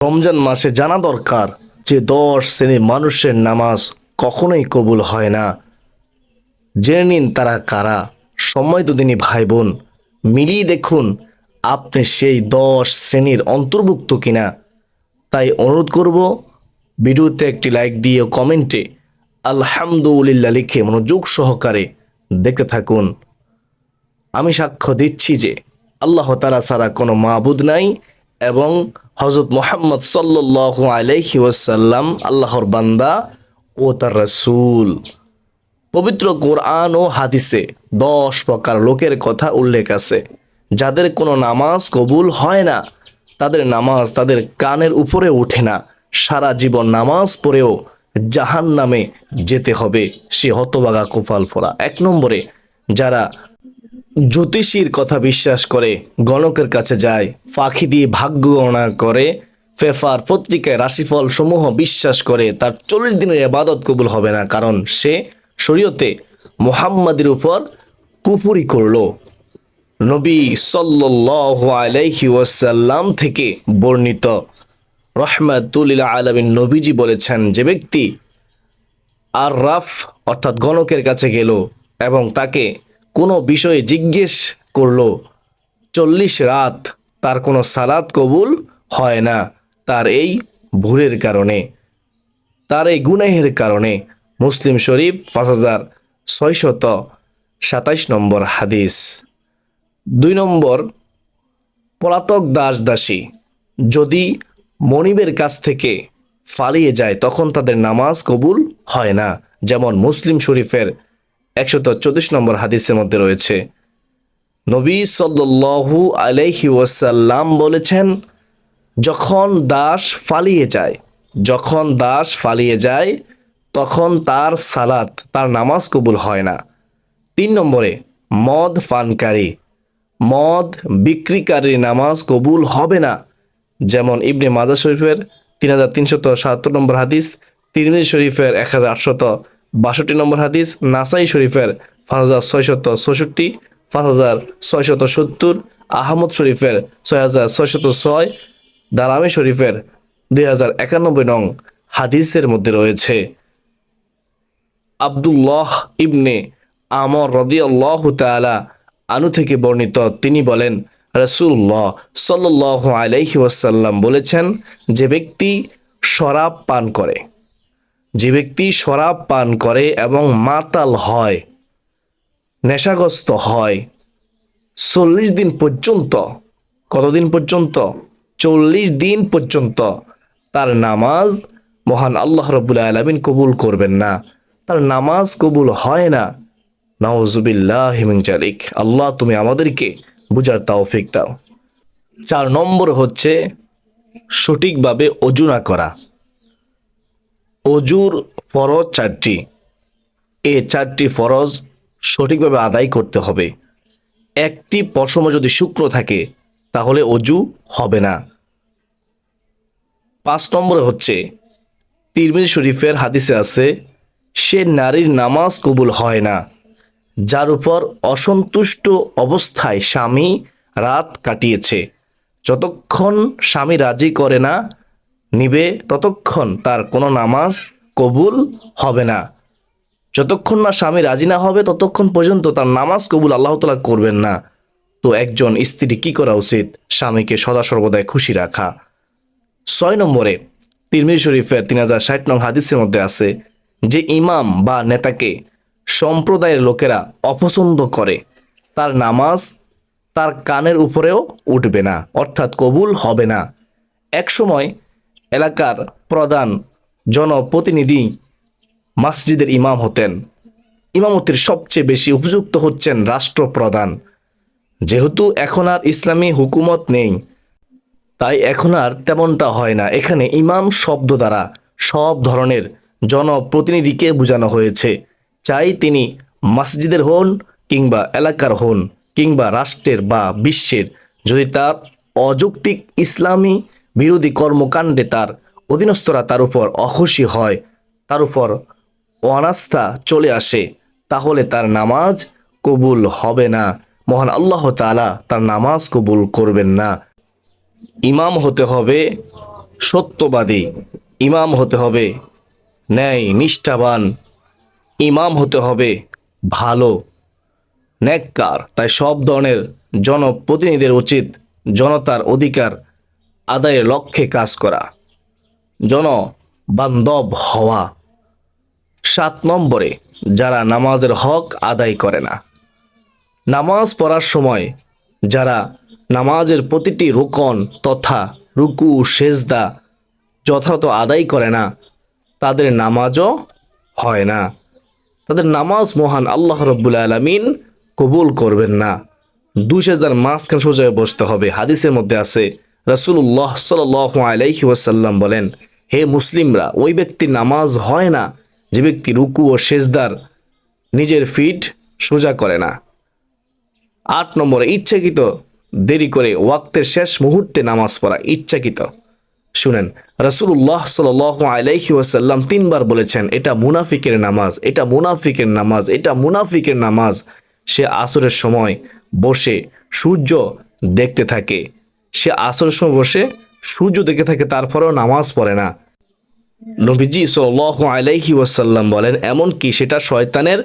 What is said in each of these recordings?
রমজান মাসে জানা দরকার যে 10 শ্রেণীর মানুষের নামাজ কখনোই কবুল হয় না। জেনে নিন তারা কারা। সম্মানিত দিনী ভাই বোন, মিলিয়ে দেখুন আপনি সেই 10 শ্রেণীর অন্তর্ভুক্ত কিনা। তাই অনুরোধ করব, ভিডিওতে একটি লাইক দিয়ে কমেন্টে আলহামদুলিল্লাহ লিখে মনোযোগ সহকারে দেখতে থাকুন। আমি সাক্ষ্য দিচ্ছি যে আল্লাহ তাআলা ছাড়া কোনো মাবুদ নাই এবং হযরত মুহাম্মদ সাল্লাল্লাহু আলাইহি ওয়াসাল্লাম আল্লাহর বান্দা ও তার রাসূল। পবিত্র কোরআন ও হাদিসে 10 প্রকার লোকের কথা উল্লেখ আছে যাদের কোনো নামাজ কবুল হয় না। তাদের নামাজ তাদের কানের উপরে ওঠে না। সারা জীবন নামাজ পড়েও জাহান্নামে যেতে হবে। সে হতভাগা কপাল ফোড়া। 1 নম্বরে, যারা জ্যোতিষীর কথা বিশ্বাস করে, গণকের কাছে যায়, ফাঁকি দিয়ে ভাগ্য গণনা করে, পেপার পত্রিকায় রাশিফল সমূহ বিশ্বাস করে, তার 40 দিনের ইবাদত কবুল হবে না, কারণ সে শরীয়তে মুহাম্মাদের উপর কুফরি করলো। নবী সাল্লাল্লাহু আলাইহি ওয়াসাল্লাম থেকে বর্ণিত রাহমাতুল লিল আলামিন নবীজি বলেছেন, যে ব্যক্তি আর রাফ অর্থাৎ গণকের কাছে গেল এবং তাকে কোনো বিষয়ে জিজ্ঞেস করলো, 40 রাত তার কোনো সালাত কবুল হয় না, তার এই ভুলের কারণে, তার এই গুনাহের কারণে। মুসলিম শরীফ 5627 নম্বর হাদিস। 2 নম্বর, পলাতক দাস দাসী যদি মনিবের কাছ থেকে পালিয়ে যায় তখন তাদের নামাজ কবুল হয় না, যেমন মুসলিম শরীফের 134 নম্বর হাদিসের মধ্যে রয়েছে। নবী সাল্লাল্লাহু আলাইহি ওয়াসাল্লাম বলেছেন, যখন দাস পালিয়ে যায় তখন তার সালাত, তার নামাজ কবুল হয় না। 3 নম্বরে, মদ বিক্রিকারীর নামাজ কবুল হবে না, যেমন ইবনে মাজাহ শরীফের 3377 নম্বর হাদিস, তিরমিজি শরীফের 1862 নম্বর হাদিস, নাসাই শরীফের 5666, 5670, আহমদ শরীফের 6606, দারামি শরীফের 2091 নং হাদিসের মধ্যে রয়েছে। আব্দুল্লাহ ইবনে আমর রাদিয়াল্লাহু তাআলা আনহু থেকে বর্ণিত, তিনি বলেন, রাসূলুল্লাহ সাল্লাল্লাহু আলাইহি ওয়াসাল্লাম বলেছেন, যে ব্যক্তি শরাব পান করে এবং মাতাল হয়, নেশাগ্রস্ত হয়, 40 দিন পর্যন্ত, কতদিন পর্যন্ত? 40 দিন পর্যন্ত তার নামাজ মহান আল্লাহ রাব্বুল আলামিন কবুল করবেন না, তার নামাজ কবুল হয় না। নাউজুবিল্লাহি মিন যালিক। আল্লাহ তুমি আমাদেরকে বুঝার তৌফিক দাও। 4 নম্বর হচ্ছে সঠিকভাবে ওযু না করা। অজুর ফরজ 4টি। এই 4টি ফরজ সঠিকভাবে আদায় করতে হবে। একটি পশম যদি শুকনো থাকে তাহলে অজু হবে না। 5 নম্বরে হচ্ছে, তিরমিজি শরীফের হাদিসে আছে, সে নারীর নামাজ কবুল হয় না যার উপর অসন্তুষ্ট অবস্থায় স্বামী রাত কাটিয়েছে। যতক্ষণ স্বামী রাজি করে না নিবে ততক্ষণ তার কোনো নামাজ কবুল হবে না। যতক্ষণ না স্বামী রাজি না হবে ততক্ষণ পর্যন্ত তার নামাজ কবুল আল্লাহ তাআলা করবেন না। তো একজন স্ত্রী কি করা উচিত? স্বামীকে সদা সর্বদাই খুশি রাখা। 6 নম্বরে, তিরমিজি শরীফের 3060 নং হাদিসের মধ্যে আছে, যে ইমাম বা নেতাকে সম্প্রদায়ের লোকেরা অপছন্দ করে তার নামাজ তার কানের উপরেও উঠবে না, অর্থাৎ কবুল হবে না। একসময় এলাকার প্রধান জনপ্রতিনিধি মসজিদের ইমাম হতেন। ইমামতির সবচেয়ে বেশি উপযুক্ত হচ্ছেন রাষ্ট্রপ্রধান। যেহেতু এখন আর ইসলামী হুকুমত নেই, তাই এখন আর তেমনটা হয় না। এখানে ইমাম শব্দ দ্বারা সব ধরনের জনপ্রতিনিধিকে বোঝানো হয়েছে, চাই তিনি মসজিদের হন কিংবা এলাকার হন কিংবা রাষ্ট্রের বা বিশ্বের, যদি তার অযৌক্তিক ইসলামী বিরোধী কর্মকাণ্ডে তার অধীনস্থরা তার উপর অখুশি হয়, তার উপর অনাস্থা চলে আসে, তাহলে তার নামাজ কবুল হবে না। মহান আল্লাহ তাআলা তার নামাজ কবুল করবেন না। ইমাম হতে হবে সত্যবাদী ইমাম হতে হবে, ন্যায় নিষ্ঠাবান ইমাম হতে হবে, ভালো নেককার। তাই সব ধরনের জনপ্রতিনিধিদের উচিত জনতার অধিকার আদায়ের লক্ষ্যে কাজ করা, জনবান্ধব হওয়া। 7 নম্বরে, যারা নামাজের হক আদায় করে না। নামাজ পড়ার সময় যারা নামাজের প্রতিটি রুকন তথা রুকু সেজদা যথাযথ আদায় করে না, তাদের নামাজও হয় না। তাদের নামাজ মহান আল্লাহ রব্বুল আলামিন কবুল করবেন না। 2 সেজদার মাঝখানে সোজা হয়ে বসতে হবে। হাদিসের মধ্যে আছে, রাসূলুল্লাহ সাল্লাল্লাহু আলাইহি ওয়াসাল্লাম বলেন, হে মুসলিমরা, ওই ব্যক্তির নামাজ হয় না যে ব্যক্তি রুকু ও সেজদার নিজের ফিট সোজা করে না। 8 নম্বরে, ইচ্ছাকৃত দেরি করে ওয়াক্তের শেষ মুহূর্তে নামাজ পড়া। ইচ্ছাকৃত, শুনেন, রাসূলুল্লাহ সাল্লাল্লাহু আলাইহি ওয়াসাল্লাম 3 বার বলেছেন, এটা মুনাফিকের নামাজ, এটা মুনাফিকের নামাজ, এটা মুনাফিকের নামাজ। সে আসরের সময় বসে সূর্য দেখতে থাকে, সে আসরের সময় বসে সূর্য দেখতে থাকে, তারপরেও নামাজ পড়ে না। নবীজি সাল্লাল্লাহু আলাইহি ওয়াসাল্লাম বলেন, এমনকি সেটা শয়তানের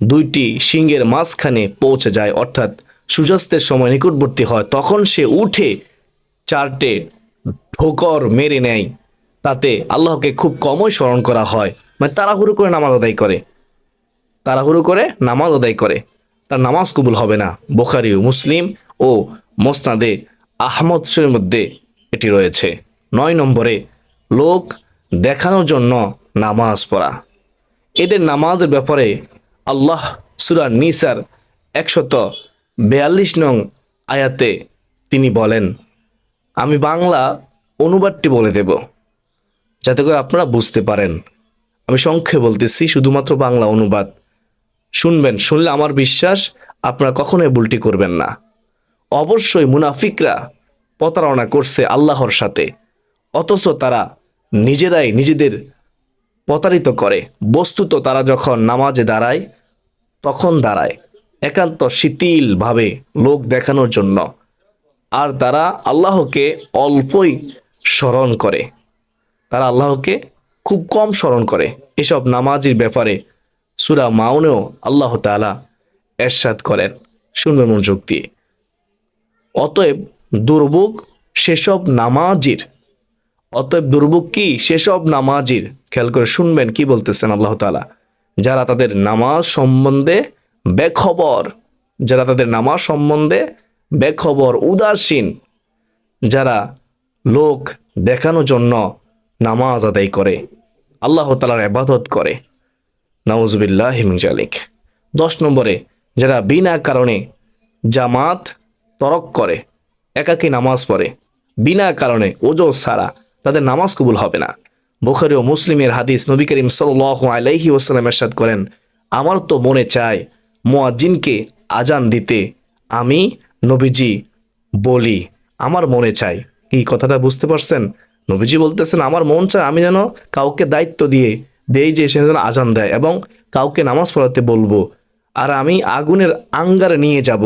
2টি শিংয়ের মাঝখানে পৌঁছে যায়, অর্থাৎ সূর্যাস্তের সময় নিকটবর্তী হয়, তখন সে উঠে 4টে ঠোকর মেরে নেয়। তাতে আল্লাহকে খুব কমই স্মরণ করা হয়, মানে তাড়াহুড়ো করে নামাজ আদায় করে, তাড়াহুড়ো করে নামাজ আদায় করে, তার নামাজ কবুল হবে না। বুখারী ও মুসলিম ও মুসনাদে আহমদ শরীফের মধ্যে এটি রয়েছে। 9 নম্বরে, লোক দেখানোর জন্য নামাজ পড়া। এদের নামাজের ব্যাপারে আল্লাহ সূরা নিসার 142 নং আয়াতে তিনি বলেন, আমি বাংলা অনুবাদটি বলে দেব যাতে করে আপনারা বুঝতে পারেন। আমি সংক্ষেপে বলতেছি, শুধুমাত্র বাংলা অনুবাদ শুনবেন, শুনলে আমার বিশ্বাস আপনারা কখনোই ভুলটি করবেন না। অবশ্যই মুনাফিকরা প্রতারণা করছে আল্লাহর সাথে, অথচ তারা নিজেরাই নিজেদের প্রতারিত করে। বস্তুত তারা যখন নামাজে দাঁড়ায়, তখন দাঁড়ায় একান্ত শিথিলভাবে লোক দেখানোর জন্য, আর তারা আল্লাহকে অল্পই স্মরণ করে, তারা আল্লাহকে খুব কম স্মরণ করে। এসব নামাজির ব্যাপারে সূরা মাউনেও আল্লাহ তাআলা এরশাদ করেন, শুনবে মনোযোগ দিয়ে। অতএব দুর্ভোগ সেসব নামাজির, অতএব দুর্ভোগ কি সেসব নামাজির, খেয়াল করে শুনবেন কি বলতেছেন আল্লাহ তাআলা, যারা তাদের নামাজ সম্বন্ধে বেখবর, যারা তাদের নামাজ সম্বন্ধে বেখবর, উদাসীন, যারা লোক দেখানোর জন্য নামাজ আদায় করে, আল্লাহ তাআলার ইবাদত করে। নাউজুবিল্লাহি মিন যালিক। 10 নম্বরে, যারা বিনা কারণে জামাত তরক করে, একাকী নামাজ পড়ে বিনা কারণে, ওজো ছাড়া, তাদের নামাজ কবুল হবে না। বুখারী ও মুসলিমের হাদিস, নবী করিম সাল্লাল্লাহু আলাইহি ওয়াসাল্লাম ইরশাদ করেন, আমার তো মনে চায় মুয়াজ্জিনকে আজান দিতে আমি নবীজি বলি, আমার মনে চায়। কি কথাটা বুঝতে পারছেন? নবীজি বলতেছেন, আমার মন চায় আমি যেন কাউকে দায়িত্ব দিয়ে দেই যে সে যেন আজান দেয় এবং কাউকে নামাজ পড়াতে বলবো, আর আমি আগুনের আঙ্গারে নিয়ে যাব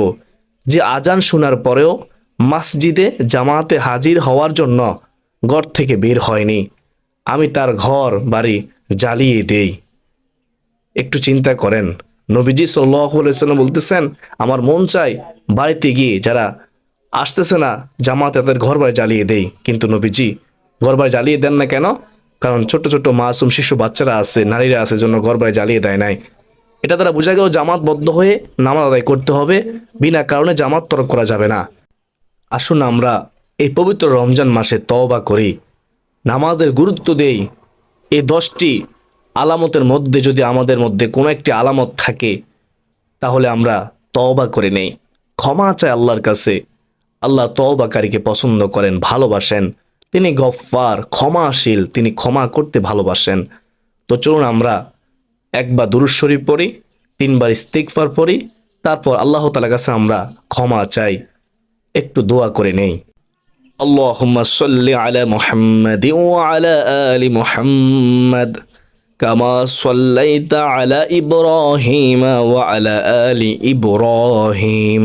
যে আজান শোনার পরেও মসজিদে জামাতে হাজির হওয়ার জন্য ঘর থেকে বের হয়নি, আমি তার ঘর বাড়ি জ্বালিয়ে দেই। একটু চিন্তা করেন, নবীজি সাল্লাল্লাহু আলাইহি ওয়াসাল্লাম বলতেছেন, আমার মন চাই বাড়িতে গিয়ে যারা আসতেছে না জামাতে, তাদের ঘর বাড়ি জ্বালিয়ে দেই। কিন্তু নবীজি ঘর বাড়ি জ্বালিয়ে দেন না কেন? কারণ ছোট ছোট মাসুম শিশু বাচ্চারা আছে, নারীরা আছে, জন্য ঘর বাড়ি জ্বালিয়ে দেয় নাই। এটা দ্বারা বোঝা গেল জামাতবদ্ধ হয়ে নামাজ আদায় করতে হবে, বিনা কারণে জামাত তরক করা যাবে না। আসুন আমরা এই পবিত্র রমজান মাসে তওবা করি, নামাজের গুরুত্ব দেই। এই 10টি আলামতের মধ্যে যদি আমাদের মধ্যে কোনো একটি আলামত থাকে, তাহলে আমরা তওবা করে নেই, ক্ষমা চাই আল্লাহর কাছে। আল্লাহ তওবাকারীকে পছন্দ করেন, ভালোবাসেন। তিনি গফফার, ক্ষমাশীল, তিনি ক্ষমা করতে ভালোবাসেন। তো চলুন আমরা একবার দুরূদ শরীফ পড়ি, 3 বার ইস্তিগফার পড়ি, তারপর আল্লাহ তাআলার কাছে আমরা ক্ষমা চাই। একটু দোয়া করে নেই। আল্লাহুম্মা সাল্লি আলা মুহাম্মাদিন ওয়া আলা আলি মুহাম্মাদ কামা সাল্লাইতা আলা ইব্রাহিম ওয়া আলা আলি ইব্রাহিম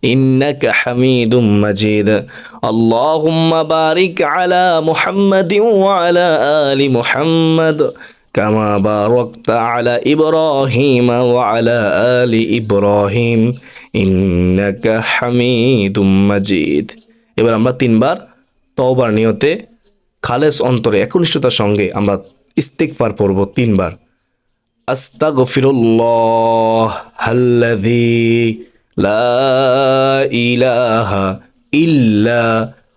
إنك حميد مجيد اللهم بارك على محمد وعلى آل محمد كما باركت على إبراهيم وعلى آل إبراهيم إنك حميد مجيد এবার আমরা তিনবার তওবার নিয়তে খালেস অন্তরে একনিষ্ঠতার সঙ্গে আমরা ইস্তিগফার পড়ব তিনবার আস্তাগফিরুল্লাহ আল্লাযী লা ইলাহা ইল্লা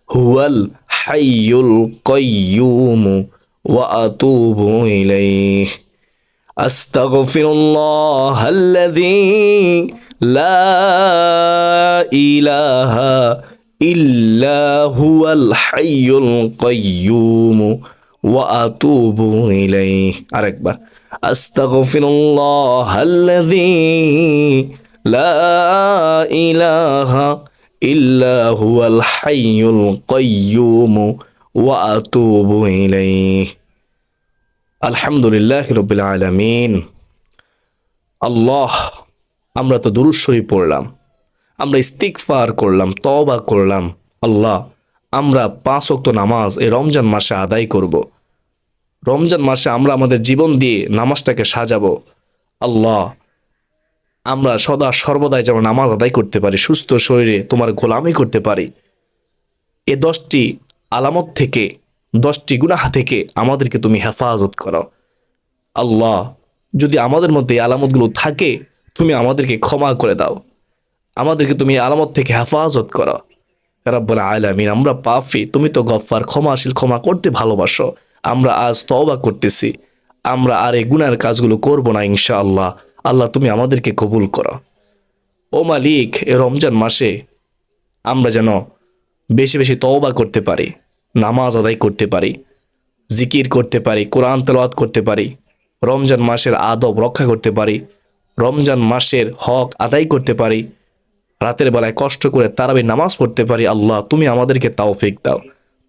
হুয়াল হাইয়ুল কাইয়্যুম ওয়া আতুবু ইলাইহি আস্তাগফিরুল্লাহ আল্লাযী লা ইলাহা ইল্লা হুয়াল হাইয়ুল কাইয়্যুম ওয়া আতুবু ইলাইহি আরেকবার আস্তাগফিরুল্লাহ আল্লাযী লা ইলাহা ইল্লা হুয়াল হাইয়ুল কাইয়্যুম ওয়া আতুবু ইলাইহি আলহামদুলিল্লাহি রাব্বিল আলামিন আল্লাহ আমরা তো দুরূদ শরীফ পড়লাম, আমরা ইস্তিগফার করলাম, তওবা করলাম। আল্লাহ আমরা 5 ওয়াক্ত নামাজ এই রমজান মাসে আদায় করব। রমজান মাসে আমরা আমাদের জীবন দিয়ে নামাজটাকে সাজাবো। আল্লাহ আমরা সদা সর্বদাই যেন নামাজ আদায় করতে পারি, সুস্থ শরীরে তোমার গোলামি করতে পারি। এ 10টি আলামত থেকে, 10টি গুনাহ থেকে আমাদেরকে তুমি হেফাজত করো। আল্লাহ যদি আমাদের মধ্যে এই আলামতগুলো থাকে তুমি আমাদেরকে ক্ষমা করে দাও, আমাদেরকে তুমি আলামত থেকে হেফাজত করো। রাব্বুল আলামিন আমরা পাপী, তুমি তো গফফার, ক্ষমাশীল, ক্ষমা করতে ভালোবাসো। আমরা আজ তওবা করতেছি, আমরা আর এই গুনার কাজগুলো করব না ইনশাআল্লাহ। আল্লাহ তুমি আমাদেরকে কবুল করো। ও মালিক এ রমজান মাসে আমরা যেন বেশি বেশি তওবা করতে পারি, নামাজ আদায় করতে পারি, জিকির করতে পারি, কোরআন তেলাওয়াত করতে পারি, রমজান মাসের আদব রক্ষা করতে পারি, রমজান মাসের হক আদায় করতে পারি, রাতের বেলায় কষ্ট করে তারাবির নামাজ পড়তে পারি। আল্লাহ তুমি আমাদেরকে তাওফিক দাও।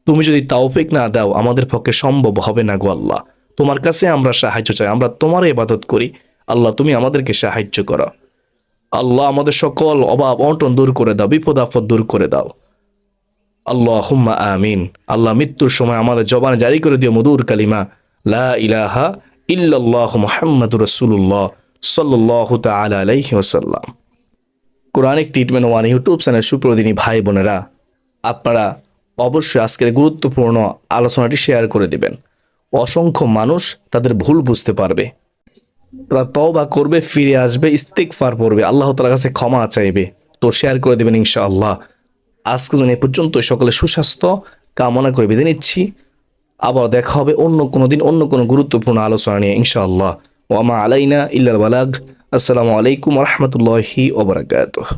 তুমি যদি তাওফিক না দাও আমাদের পক্ষে সম্ভব হবে না গো আল্লাহ। তোমার কাছে আমরা সাহায্য চাই, আমরা তোমার ইবাদত করি। আল্লাহ তুমি আমাদেরকে সাহায্য করো। আল্লাহ আমাদের সকল অভাব অনটন দূর করে দাও, বিপদ আপদ দূর করে দাও। আল্লাহুম্মা আমিন। আল্লাহ মৃত্যুর সময় আমাদের জবানে জারি করে দিও মধুর কালিমা লা ইলাহা ইল্লাল্লাহু মুহাম্মাদুর রাসূলুল্লাহ সাল্লাল্লাহু তাআলা আলাইহি ওয়াসাল্লাম। Quranic treatment one YouTube channel সুপ্রদিনী ভাই বোনেরা, আপনারা অবশ্যই আজকের গুরুত্বপূর্ণ আলোচনাটি শেয়ার করে দিবেন। অসংখ্য মানুষ তাদের ভুল বুঝতে পারবে, তারা তওবা করবে, ফিরে আসবে, ইস্তিগফার পড়বে, আল্লাহ তাআলার কাছে ক্ষমা চাইবে। তো শেয়ার করে দিবেন ইনশাআল্লাহ। আজকে জন্য এ পর্যন্ত, সকলে সুস্বাস্থ্য কামনা করে বিদায় নিচ্ছি। আবার দেখা হবে অন্য কোনো দিন অন্য কোনো গুরুত্বপূর্ণ আলোচনা নিয়ে ইনশাআল্লাহ। ওয়া মা আলাইনা ইল্লাল বালাগ। আসসালামু আলাইকুম ওয়া রাহমাতুল্লাহি ওয়া বারাকাতুহু।